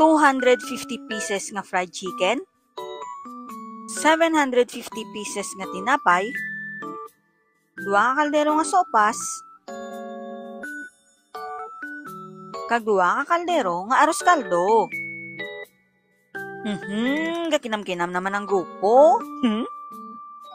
250 pieces nga fried chicken, 750 pieces nga tinapay, 2 ka kaldero nga sopas, kag 2 ka kaldero nga arroz kaldo. Gakinam-kinam naman ang grupo.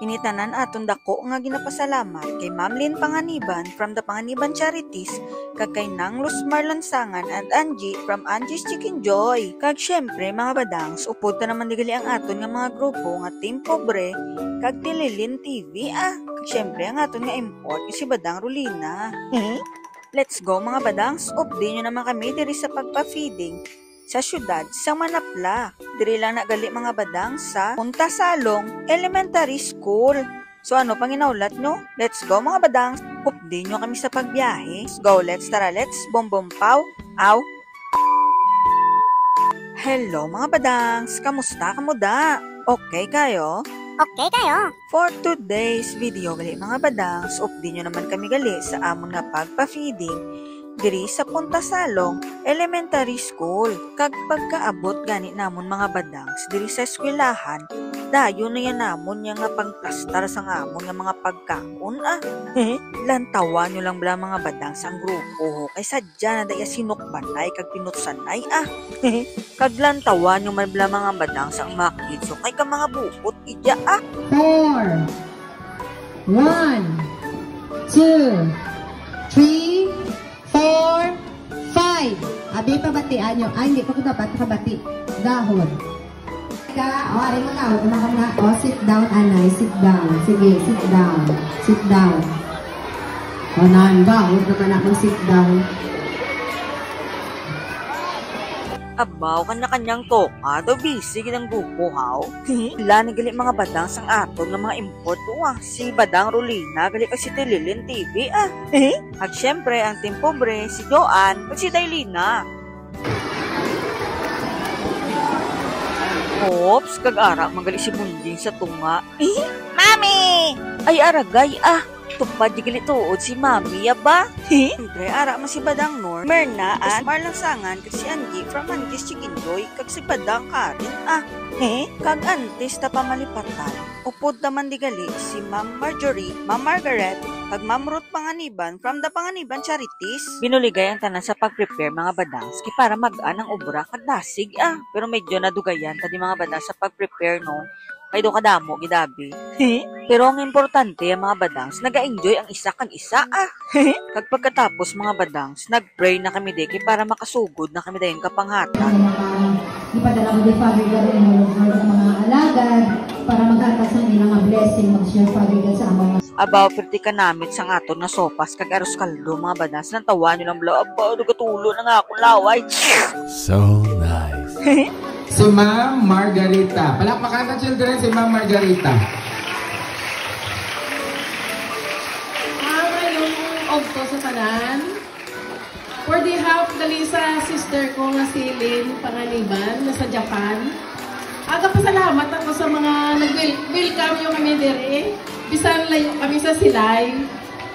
Initanan aton dako nga ginapasalamat kay Ma'am Lynn Panganiban from the Panganiban Charities, kag kay Nang Luzmar Lansangan and Angie from Angie's Chicken Joy. Kag syempre mga badangs, upod ta naman digali ang aton nga mga grupo nga Team Pobre kag Tililin TV. Kag syempre ang aton nga import si Badang Rolina. Let's go mga badangs, update nyo naman kami diri sa pagpa-feeding sa syudad sa Manapla. Diri lang nagali mga badang sa Punta Salong Elementary School. So ano pang inaulat no? Let's go mga badang. Update nyo kami sa pagbiyahe. Let's go, let's bom bom pow. Aw. Hello mga badangs, kamusta kamuda? Okay kayo? Okay kayo? For today's video gali mga badangs, update nyo naman kami gali sa amon nga pagpa-feeding diri sa Punta Salong Elementary School. Kag pagkaabot gani namon mga badangs diri sa eskwelahan, dayon na yan namon nga pangplastar sa amon nga mga pagkaon. Lantawan nyo lang bala mga badangs ang grupo kay sadya na daya sinukbanay kag pinutsanay. Kag lantawan nyo man bala mga badangs ang mga kids kay ka mga bukot idya. 4 1 2 3 4, 5. Abi pa batian nyo. Ay, hindi ko dapat kabati. Dahon. Ari mo na. Sit down, Anay. Sit down. Sige, sit down. Sit down. O, nanda. Huwag naman akong sit down. Abaw kanya-kanyang toka, daw busy ginang grupo haw. Wala na gali mga badang sang aton ng mga import si Badang Rolina, gali kasi Tililin TV At syempre ang Team Pobre, si Joanne at si Dailina. Oops, kag-ara magali si Bunjing sa tunga. Mami! Ay aragay tupad di gali tuod si Mami ba? Siyempre, ara man si Badang Nor, Merna, at Marlansangan, kag si Angie from Angie's Chicken Joy, kag si Badang Karin, kag antes ta pamalipatan. Upod naman di gali si Ma'am Marjorie, Ma'am Margaret, kag Ma'am Ruth Panganiban from the Panganiban Charities. Binuligay ang tanan sa pag-prepare mga badangs, ki para mag-an ang obra kag dasig Pero medyo nadugayan ta di mga badangs sa pag-prepare no. Kay do kadamo gidabi. Pero ang importante ang mga badangs, naga-enjoy ang isa kag isa Kag pagkatapos mga badangs, nag-pray na kami deki para makasugod na kami dayon kapanghatan. Ipadala ko di Father God and Lord ng mga alagad para maghatas ng ilang mga blessing mag-share Father God sa among Abaw perti ka namit sang aton na sopas kag arroz kaldo mga badangs, nang tawa nyo lang bala. Abaw nagatulo na nga akong laway. So nice. Si Ma'am Margarita. Palakpakan na children si Ma'am Margarita. Yung ogto sa tanan. For the half dali sa sister ko nga si Lynn Panganiban na sa Japan. Aga pasalamat ako sa mga nag-welcome yung kami dire. Bisan layo kami sa silay.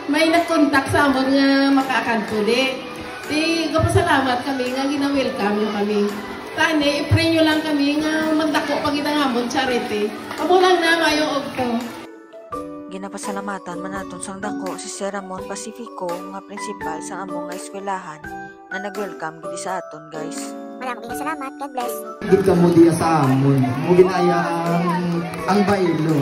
May nag-contact sa amon nga makakanto di. Di pasalamat kami nga gina-welcome yung kami. Tani, i-pray nyo lang kami nga magdako pag itangamon charity. Amo lang na ngayong ogto. Ginapasalamatan man naton sang dako si Sir Ramon Pacifico nga principal sa among nga eskwelahan na nag-welcome gidi sa aton guys. Maraming salamat. God bless. Gid ka mo diya sa amon. Mo ginaya ang bailo.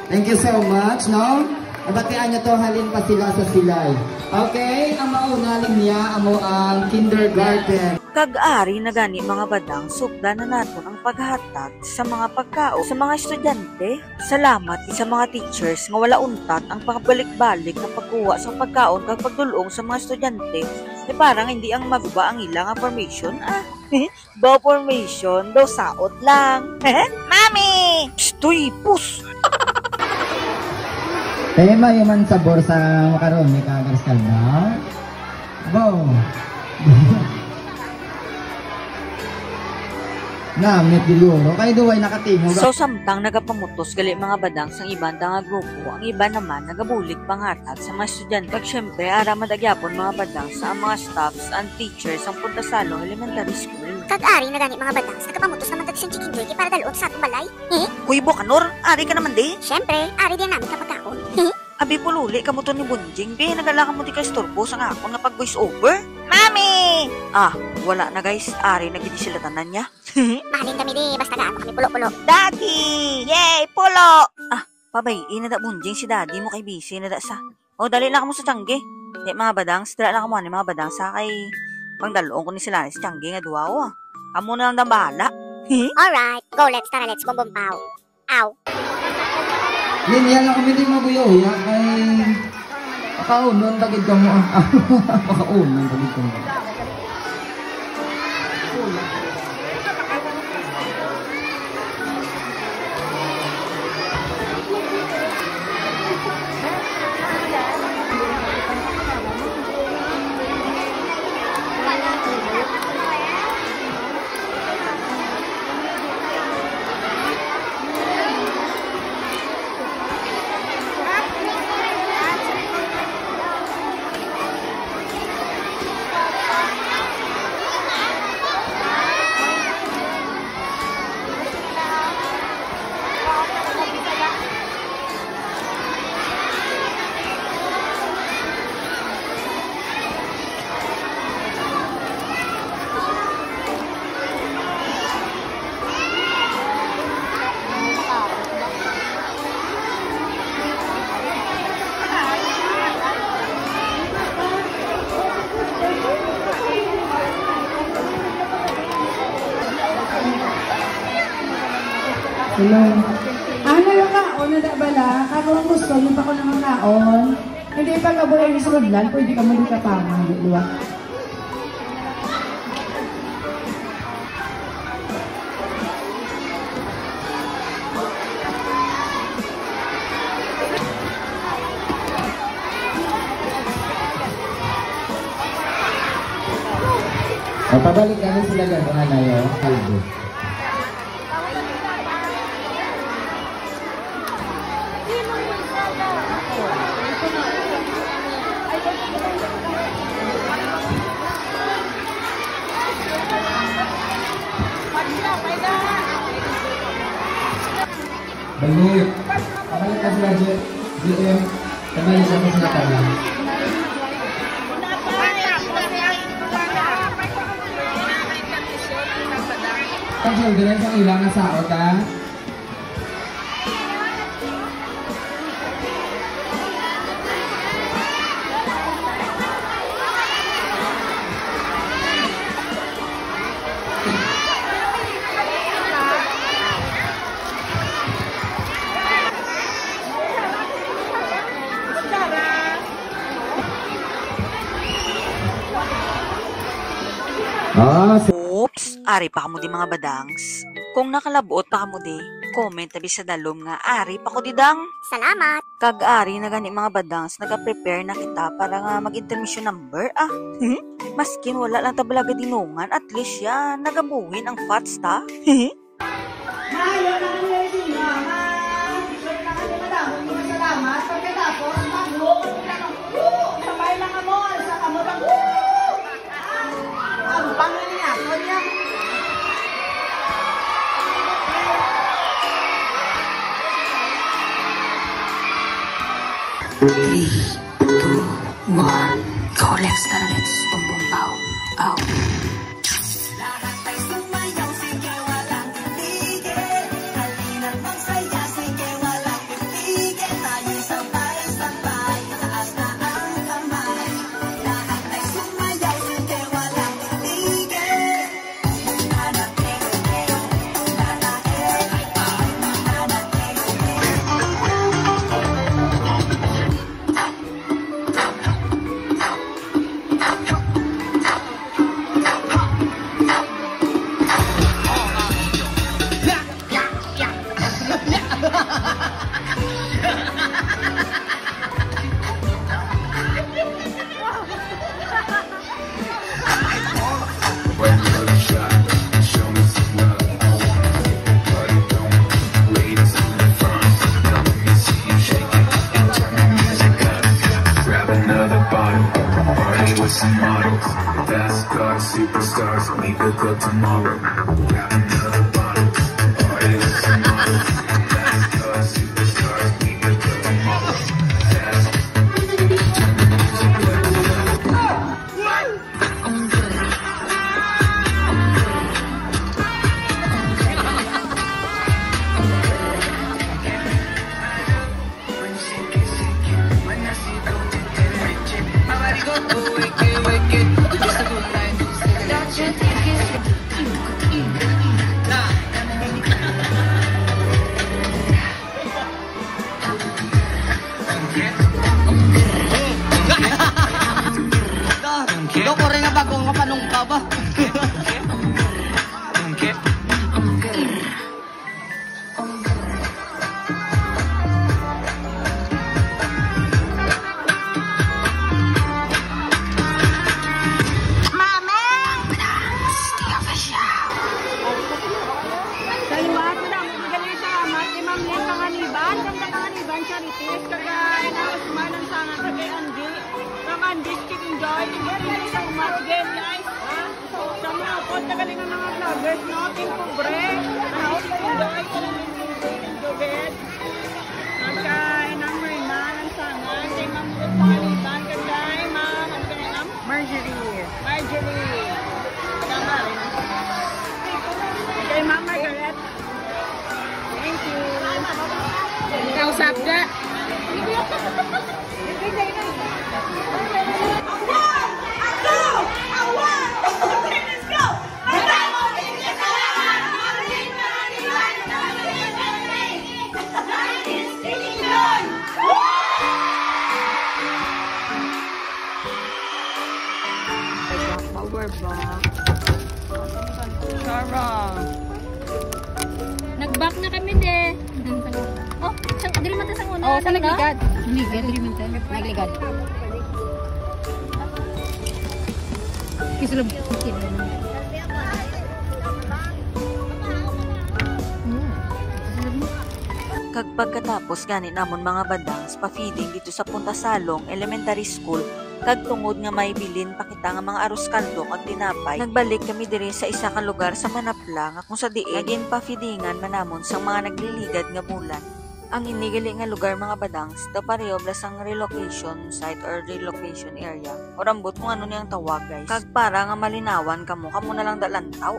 Thank you so much, no? Nabatian niya to halin pa sila sa silay. Okay, ang mauna niya amo ang kindergarten. Kag-ari na gani mga badang, sukda na naton ang paghatag sa mga pagkaon sa mga estudyante. Salamat sa mga teachers nga wala untat ang pagbalik-balik na pagkuha sa pagkaon kag pagdulong sa mga estudyante. Parang hindi ang maguba ang ilang formation Daw formation, daw saot lang. Mami! Stoy, pus! Tema yung sabor sa makaroon ni Kagaras Kalda. Go! Namit siguro. Kaya duway nakatingog. So samtang nagapamutos gali mga badang sang ibang nga grupo, ang iba naman nagabulig pangatag sa mga estudyante. Kag syempre ara madagyapon mga badang sa mga staffs and teachers ang Puntasalo Elementary School. Kag-ari na gani mga badang sa kapamutos naman tagsin chicken joy para dalon sa atong balay. Kuy Bokanor, ari ka naman di. Syempre, ari din namin kapagkaon. Abi pululi ka mo to ni Bunjing, be nagala ka mo di ka istorbo sa nga ako nga pag voice over. Mami! Ah, wala na guys, ari na gidi sila tanan niya. Mahalin kami di, basta gaano kami pulo-pulo. Daddy! Yay! Polo! Ah, pabayin na da Bunjing si daddy mo kay busy na da sa. O, dali lang ka mo sa Tiangge. Di mga badang, sidra lang ka mo ni mga badang sa kay pangdaloong ko ni sila si Tiangge nga duwaw ah. Amo na lang na bahala. Alright, go let's tara, let's bum bum pow. Ow. Yan lang kami din mabuyo. Ya, kay... Pakaunon, tagid ka mo. Pakaunon, tagid ka mo. Hello. Ano yung kaon na da bala? Kung gusto, yung pa ko naman kaon. Hindi pa ka buhay ni Sudlan, pwede ka mali kapangan, di ba? Pabalik kami sila gano'n na yun. Kalbo. Balik. Pabalik ka sila GM. Pabalik kami sila kami. Ang children sa ilang asao ka? Oops, ari pa kamo di mga badangs. Kung nakalabuot pa kamo di, comment tabi sa dalom nga ari pa ko di dang. Salamat. Kag ari na gani mga badangs, nag-prepare na kita para nga mag-intermission number ah. Maskin wala lang tabalaga dinungan, at least yan, nagabuhin ang fats ta. Mayo na kanila yung sinyaman. Bishop na kanila madamon mga salamat. Pagkatapos, mag-walk ng sabay lang mo, sa kamo pag ang panganiyako niya. Three, two, one, go, let's start, let's boom boom pow, pow. Doko rin nga bagong kapanong ka ba? Nagalingan ng mga vloggers, no? Team Pobre. Enjoy ko lang yung Jovet. Nagkain ng Marina, ng Sangan. Kay Ma'am Ruth Pangaliban. Kay Ma'am, ano ka na Marjorie. Tama rin. Kay Ma'am Margaret. Thank you. Kausap ka. Nag-back na kami de. Oh, diri man ta sa una. Oh, sa nagligad. Diri man ta. Nagligad. Kisulog. Kag pagkatapos gani namon mga badangs pa-feeding dito sa Puntasalong Elementary School, kag tungod nga may bilin pakita nga mga arroz kaldo kag tinapay, nagbalik kami diri sa isa ka lugar sa Manapla nga kung sa diin naging pa-feedingan manamon sa mga nagliligad nga bulan. Ang inigali nga lugar mga badangs, daw pareho blas ang relocation site or relocation area. O rambot kung ano niyang tawag guys. Kag para nga malinawan kamo na lang dalantaw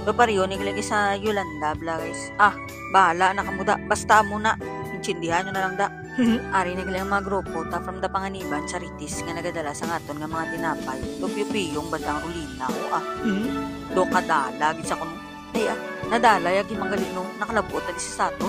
do pareho niglagi sa Yolanda bla guys. Bahala na kamuda. Basta muna. Intindihan nyo na lang da. Ari naglang mga grupo ta from the Panganiban Charities nga nagadala sa ngaton nga mga tinapay. Do piyong bandang Rulina. Do kadala gid sa kuno. Ay nadala yagi manggalino nakalabot ta si Sato.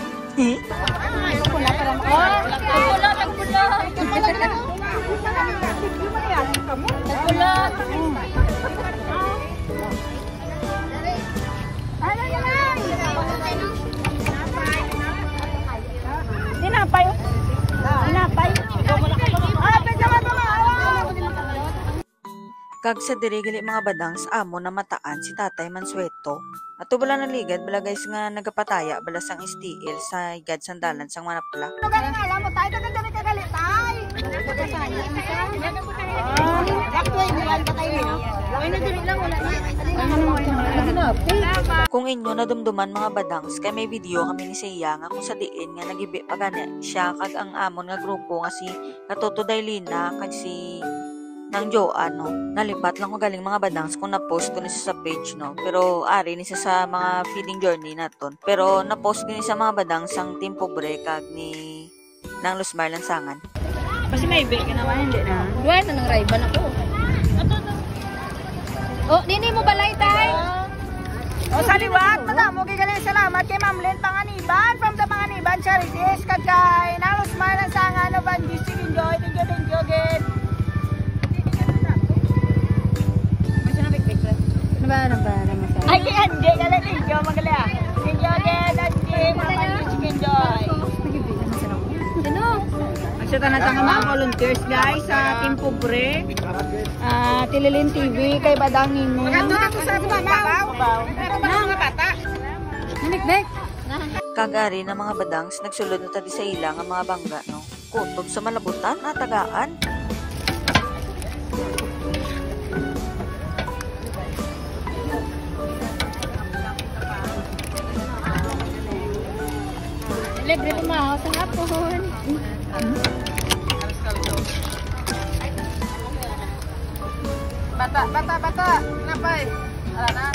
Kag sa dirigali mga badang sa amo na mataan si Tatay Mansueto. Ato bala naligad bala guys nga nagapataya bala sang STL sa igad sandalan sang Manapla. Alam mo tayo kaganda kagalit tay. Kung inyo nadumduman mga badangs kay may video kami ni Seiya nga kung sa diin nga nagibi pa gani siya kag ang amon nga grupo nga si Katoto Dailina kag si nang Joan, no? Nalipat lang ko galing mga badangs kung na-post ko ni sa page, no? Pero ari ni sa mga feeding journey naton. Pero na-post ko ni sa mga badangs ang Team Pobre kag ni nang Luzmar Lansangan. Kasi may bake ka naman, hindi na. Duwan na nang raiban ako. Oh, dini mo balay tay. O sa liwat, madamo kay galing salamat kay Ma'am Len Panganiban from the Panganiban Charities kag kay nang Luzmar Lansangan of District Enjoy. Thank you again. Ay, kay Anje, galing ninyo, magaling. Thank you again, Anje, Mama Chicken Joy. Magsita na tayo mga volunteers guys sa Team Pobre. Tililin TV, kay Badangin mo. Maganda na ito sa babaw. Pero ba mga bata? Namikbek. Kagari na mga badangs nagsulod na tadi sa ilang ang mga bangga, no? Kutob sa malabutan at tagaan. Libre pumahaw sa hapon. Bata. Napay. Ala na.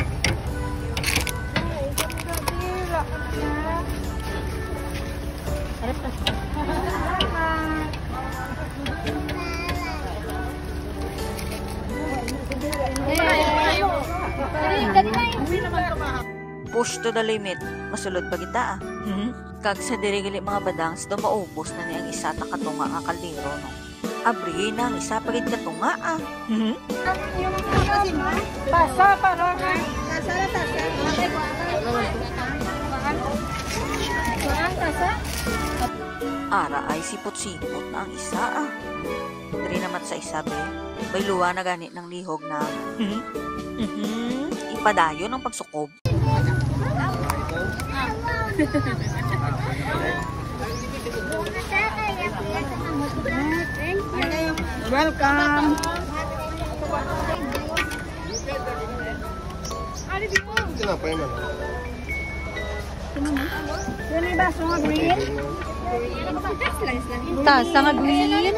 Push to the limit. Masulod pa kita ah. Kag sa dirigali mga badangs, do maubos na niyang isa ta katunga nga kaldero no. Abri na ang isa pagid katunga ah. Tasa para. Ara ay sipot-sipot na ang isa ah. Dari naman sa isa be. May luwa na ganit ng lihog na ipadayo ng pagsukob. Welcome. Yun yung baso nga green. Tasa nga green.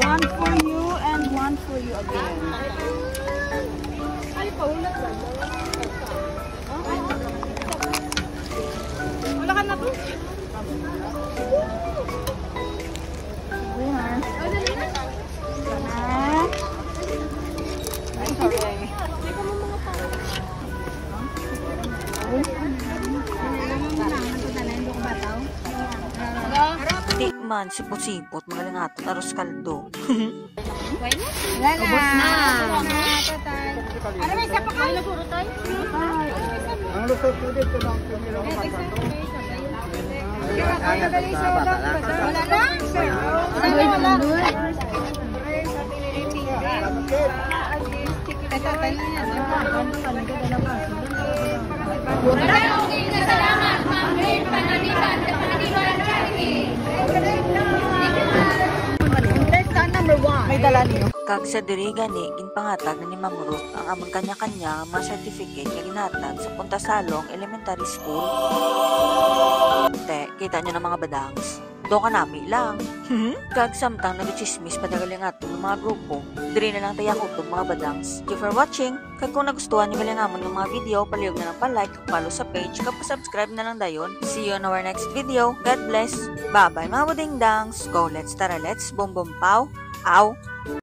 One for you and one for you again. Wala ka na to? Di man, sipot-sipot, magaling ato, taros kaldo. Wala na. Ano may isa pa kayo? Ang lusot ko dito lang. Wala na? May dala niyo. Kag sa diri gani, ginpangatag na ni Ma'am Ruth ang among kanya-kanya mga certificate nga ginhatag sa Puntasalong Elementary School. Te, kita nyo na mga badangs. Doon ka nami lang. Kag samtang nag-chismis padagali nga itong mga grupo. Diri na lang tayo itong mga badangs. Thank you for watching. Kag kung nagustuhan nyo galingamon ng mga video, palihog na lang pa-like, follow sa page, kag pa-subscribe na lang dayon. See you on our next video. God bless. Bye-bye mga budingdangs. Go, let's tara, let's. Boom, boom, pow. Ow.